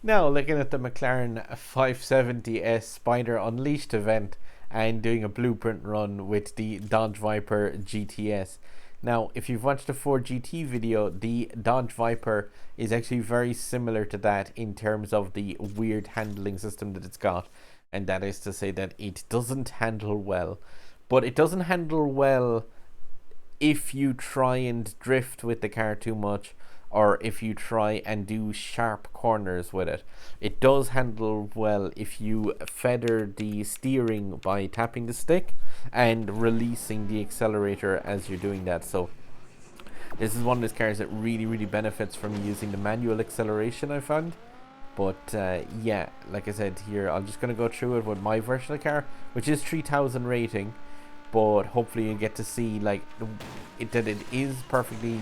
Now, looking at the McLaren 570S Spider Unleashed event and doing a blueprint run with the Dodge Viper GTS. Now, if you've watched the 4GT video, the Dodge Viper is actually very similar to that in terms of the weird handling system that it's got. And that is to say that it doesn't handle well. But it doesn't handle well if you try and drift with the car too much, or if you try and do sharp corners with it. It does handle well if you feather the steering by tapping the stick and releasing the accelerator as you're doing that. So this is one of those cars that really benefits from using the manual acceleration, I found. But yeah, like I said here, I'm just going to go through it with my version of the car, which is 3000 rating. But hopefully you get to see like that it is perfectly,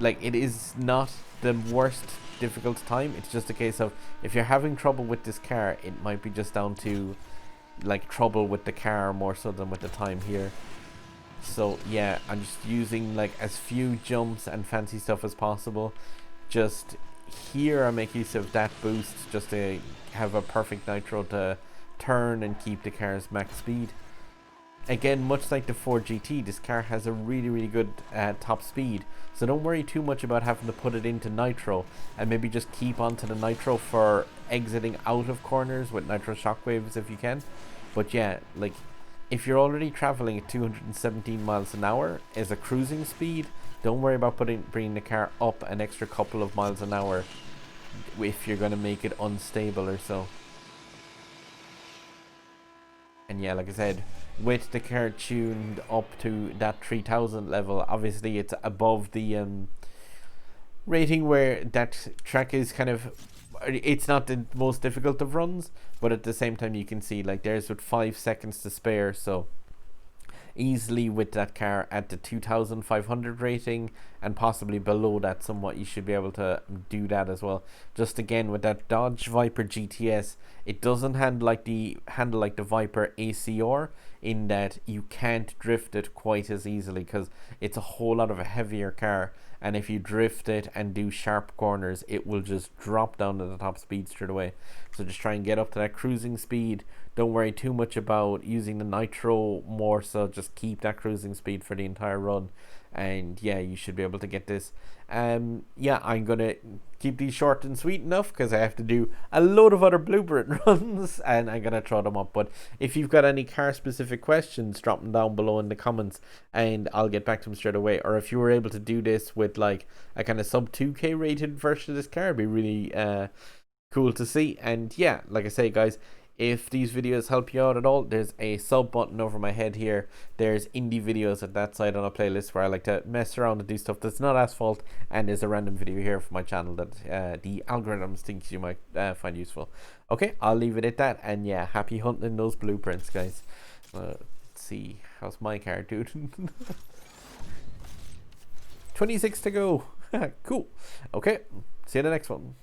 like, it is not the worst difficult time. It's just a case of, if you're having trouble with this car, it might be just down to like trouble with the car more so than with the time here. So yeah, I'm just using like as few jumps and fancy stuff as possible. Just here I make use of that boost just to have a perfect nitro to turn and keep the car's max speed. Again, much like the 4GT, this car has a really good top speed, so don't worry too much about having to put it into nitro, and maybe just keep onto the nitro for exiting out of corners with nitro shockwaves if you can. But yeah, like, if you're already traveling at 217 miles an hour as a cruising speed, don't worry about bringing the car up an extra couple of miles an hour if you're going to make it unstable or so. And yeah, like I said, with the car tuned up to that 3000 level, obviously it's above the rating where that track is kind of, it's not the most difficult of runs, but at the same time you can see like there's with 5 seconds to spare, so easily with that car at the 2500 rating and possibly below that somewhat, you should be able to do that as well. Just again, with that Dodge Viper GTS, it doesn't handle like the Viper ACR, in that you can't drift it quite as easily because it's a whole lot of a heavier car, and if you drift it and do sharp corners, it will just drop down to the top speed straight away. So just try and get up to that cruising speed. Don't worry too much about using the nitro, more so just keep that cruising speed for the entire run, and yeah, you should be able to get this. Yeah, I'm gonna keep these short and sweet enough because I have to do a load of other blueprint runs and I'm gonna throw them up. But if you've got any car specific questions, drop them down below in the comments and I'll get back to them straight away. Or if you were able to do this with like a kind of sub 2k rated version of this car, it'd be really cool to see. And yeah, like I say guys, if these videos help you out at all, there's a sub button over my head here. There's indie videos at that side on a playlist where I like to mess around and do stuff that's not Asphalt, and there's a random video here for my channel that the algorithms thinks you might find useful. Okay, I'll leave it at that, and yeah, happy hunting those blueprints, guys. Let's see, how's my car, dude? 26 to go. Cool. Okay, see you in the next one.